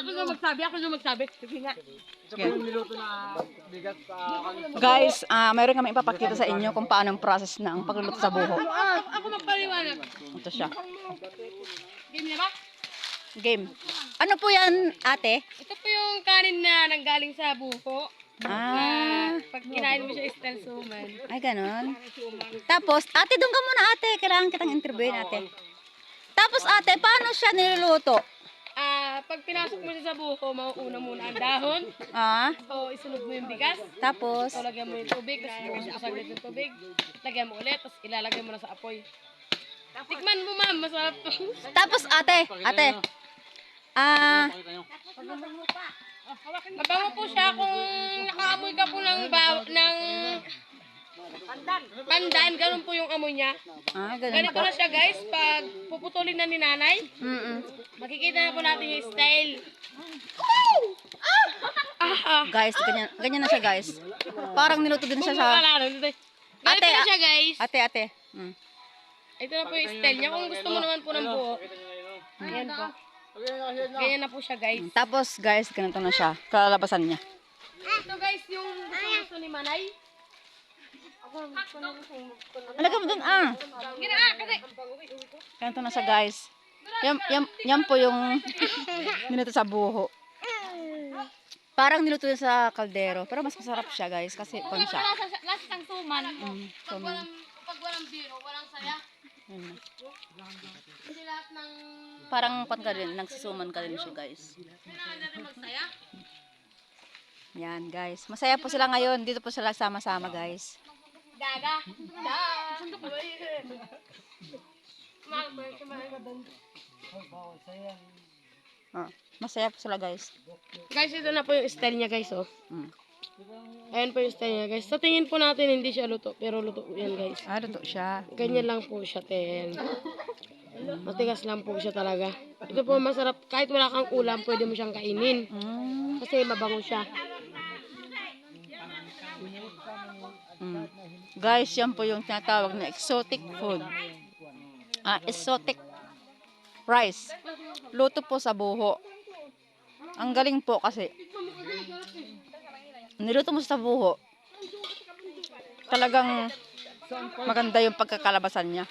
Ako na magsabi. Sige nga. Guys, mayroon kami ipapakita sa inyo kung paano ang process ng pagluluto sa buho. Ako magpaliwanag. Ito siya. Game na ba? Game. Ano po yan, ate? Ito po yung kanin na nanggaling sa buko. Pag kinain mo siya style suman. Ay, ganon. Tapos, ate, doon ka muna, ate. Kailangan kitang interviewin, ate. Tapos, ate, paano siya niluluto? Pag pinasok mo siya sa buko, mauuna muna ang dahon. So, isunod mo yung bigas. Tapos, So, lagyan mo yung tubig. Tapos, lagyan mo saglit yung tubig. Lagyan mo ulit. Tapos, ilalagay mo na sa apoy. Tikman mo, ma'am. Masarap to. tapos, ate. Mabango po siya kung nakaamoy ka po ng pandan. Ganun po yung amoy niya. Ganun Ganito po. na siya, guys. Pag puputulin na ni nanay, makikita na po natin yung style. Guys, ganyan na siya, guys. Parang niluto din siya sa... Ganito na siya, guys. Ate. Ito na po yung style niya. Kung gusto mo naman po ng buo, ayan po. Ganyan na po siya, guys. Tapos, guys, ganito na siya. Kalalabasan niya. Ito, guys, yung gusto ni Manay. Alagay mo dun, Kasi Ganito na siya, guys. Yan po yung niluto sa buho. Parang niluto din sa kaldero. Pero mas masarap siya, guys. Kasi pang siya. last ng suman. Suman. Pag walang biro, walang saya. Hindi lahat ng... Parang pan ka din. Nagsisuman ka din siya, guys. Kailangan natin magsaya. Yan, guys. Masaya po sila ngayon. Dito po sila sama-sama, guys. Gaga. Masaya po sila, guys. Guys, ito na po yung style niya, guys, oh. Ayan po yung style niya, guys. Sa tingin po natin, hindi siya luto. Pero luto po yan, guys. Luto siya. Ganyan lang po siya, ten. Matigas lang po siya talaga. Ito po masarap. Kahit wala kang ulam, pwede mo siyang kainin. Kasi mabango siya. Guys, yan po yung tinatawag na exotic food. Exotic rice. Luto po sa buho. Ang galing po kasi niluto mo sa buho. Talagang maganda yung pagkakalabasan niya.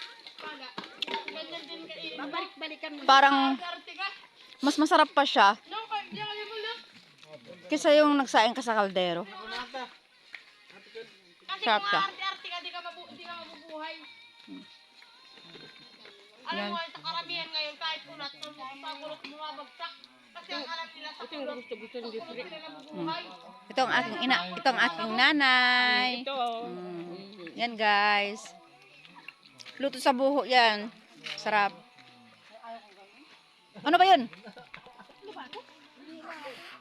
Parang mas masarap pa siya kaysa yung nagsaing ka sa kaldero. Sarap ka. Di ka mabubuhay. Alam Yan. mo, sa karamihan ngayon, kahit ulat, sa kulot mo mabagsak. Kasi ang alam nila sa kulot, gusto hindi mabubuhay. Ito ang aking ina, ito ang aking nanay. Yan, guys. Luto sa buho yan. Sarap. Ano ba 'yun?